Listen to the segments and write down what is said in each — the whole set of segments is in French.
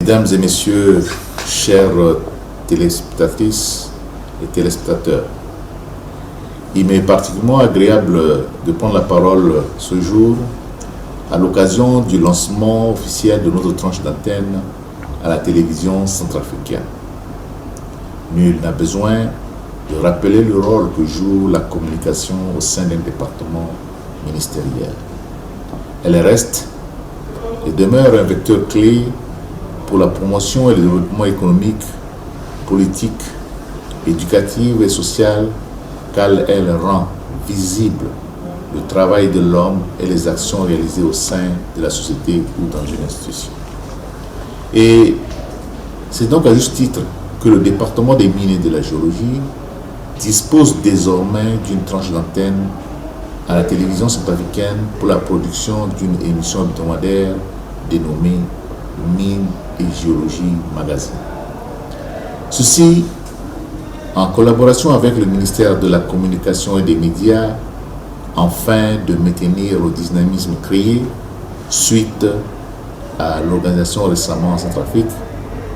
Mesdames et messieurs, chères téléspectatrices et téléspectateurs, il m'est particulièrement agréable de prendre la parole ce jour à l'occasion du lancement officiel de notre tranche d'antenne à la télévision centrafricaine. Nul n'a besoin de rappeler le rôle que joue la communication au sein d'un département ministériel. Elle reste et demeure un vecteur clé pour la promotion et le développement économique, politique, éducatif et social, car elle rend visible le travail de l'homme et les actions réalisées au sein de la société ou dans une institution. Et c'est donc à juste titre que le département des mines et de la géologie dispose désormais d'une tranche d'antenne à la télévision centrafricaine pour la production d'une émission hebdomadaire dénommée Mines et Géologie Magazine. Ceci en collaboration avec le ministère de la Communication et des Médias, afin de maintenir le dynamisme créé suite à l'organisation récemment en Centrafrique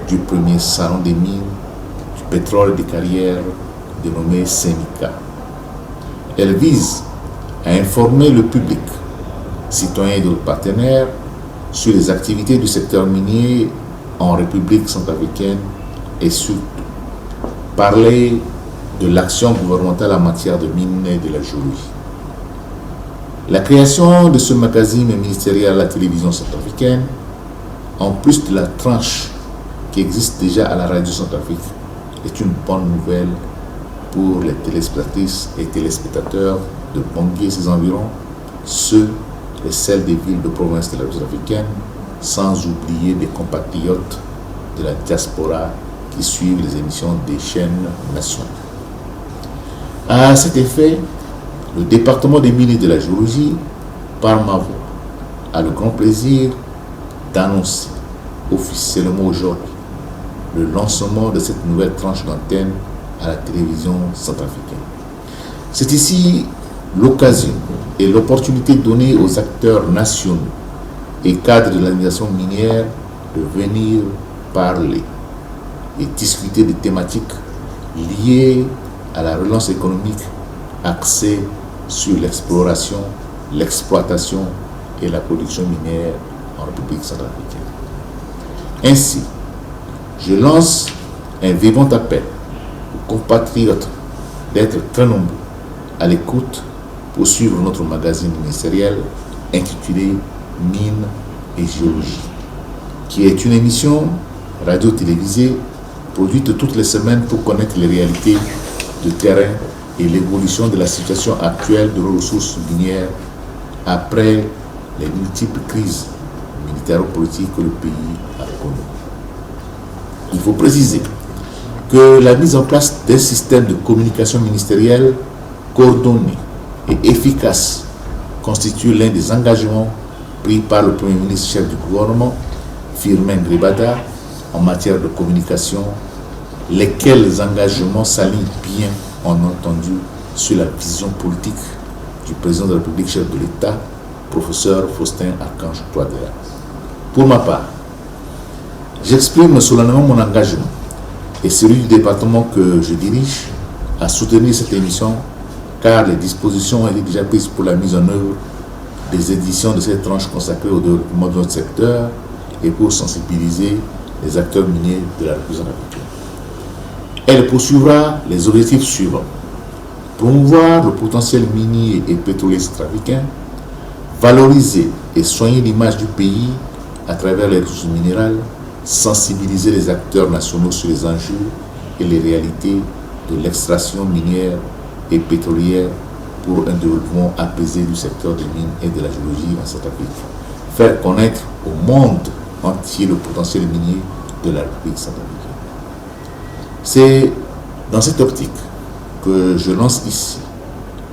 du premier salon des mines, du pétrole et des carrières dénommé SEMICA. Elle vise à informer le public, citoyens et d'autres partenaires, sur les activités du secteur minier en République centrafricaine et surtout parler de l'action gouvernementale en matière de mines et de la géologie. La création de ce magazine ministériel à la télévision centrafricaine, en plus de la tranche qui existe déjà à la radio Centrafrique, est une bonne nouvelle pour les téléspectatrices et téléspectateurs de Bangui et ses environs, ceux et celles des villes de province de la région africaine, sans oublier des compatriotes de la diaspora qui suivent les émissions des chaînes nationales. À cet effet, le département des mines et de la géologie, par ma voix, a le grand plaisir d'annoncer officiellement aujourd'hui le lancement de cette nouvelle tranche d'antenne à la télévision centrafricaine. C'est ici l'occasion et l'opportunité donnée aux acteurs nationaux et cadres de l'administration minière de venir parler et discuter des thématiques liées à la relance économique axée sur l'exploration, l'exploitation et la production minière en République centrafricaine. Ainsi, je lance un vivant appel aux compatriotes d'être très nombreux à l'écoute pour suivre notre magazine ministériel intitulé Mines et Géologie, qui est une émission radio-télévisée produite toutes les semaines pour connaître les réalités de terrain et l'évolution de la situation actuelle de nos ressources minières après les multiples crises militaro-politiques que le pays a connues. Il faut préciser que la mise en place d'un système de communication ministérielle coordonné et efficace constitue l'un des engagements pris par le Premier ministre chef du gouvernement, Firmin Gribada, en matière de communication, lesquels engagements s'alignent bien, en entendu, sur la vision politique du président de la République, chef de l'État, professeur Faustin Archange Touadéra. Pour ma part, j'exprime solennellement mon engagement et celui du département que je dirige à soutenir cette émission, car les dispositions ont été déjà prises pour la mise en œuvre des éditions de cette tranche consacrée au développement de notre secteur et pour sensibiliser les acteurs miniers de la République centrafricaine. Elle poursuivra les objectifs suivants: promouvoir le potentiel minier et pétrolier centrafricain, valoriser et soigner l'image du pays à travers les ressources minérales, sensibiliser les acteurs nationaux sur les enjeux et les réalités de l'extraction minière et pétrolière pour un développement apaisé du secteur des mines et de la géologie en Centrafrique. Faire connaître au monde entier le potentiel minier de la République centrafricaine. C'est dans cette optique que je lance ici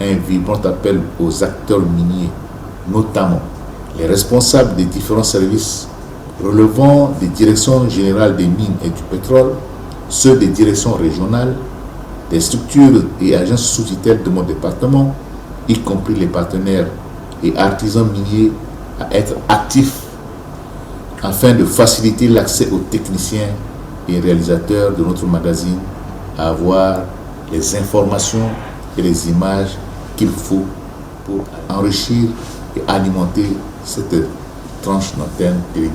un vibrant appel aux acteurs miniers, notamment les responsables des différents services relevant des directions générales des mines et du pétrole, ceux des directions régionales, des structures et agences sous tutelle de mon département, y compris les partenaires et artisans miniers, à être actifs afin de faciliter l'accès aux techniciens et réalisateurs de notre magazine à avoir les informations et les images qu'il faut pour enrichir et alimenter cette tranche d'antenne télévisuelle.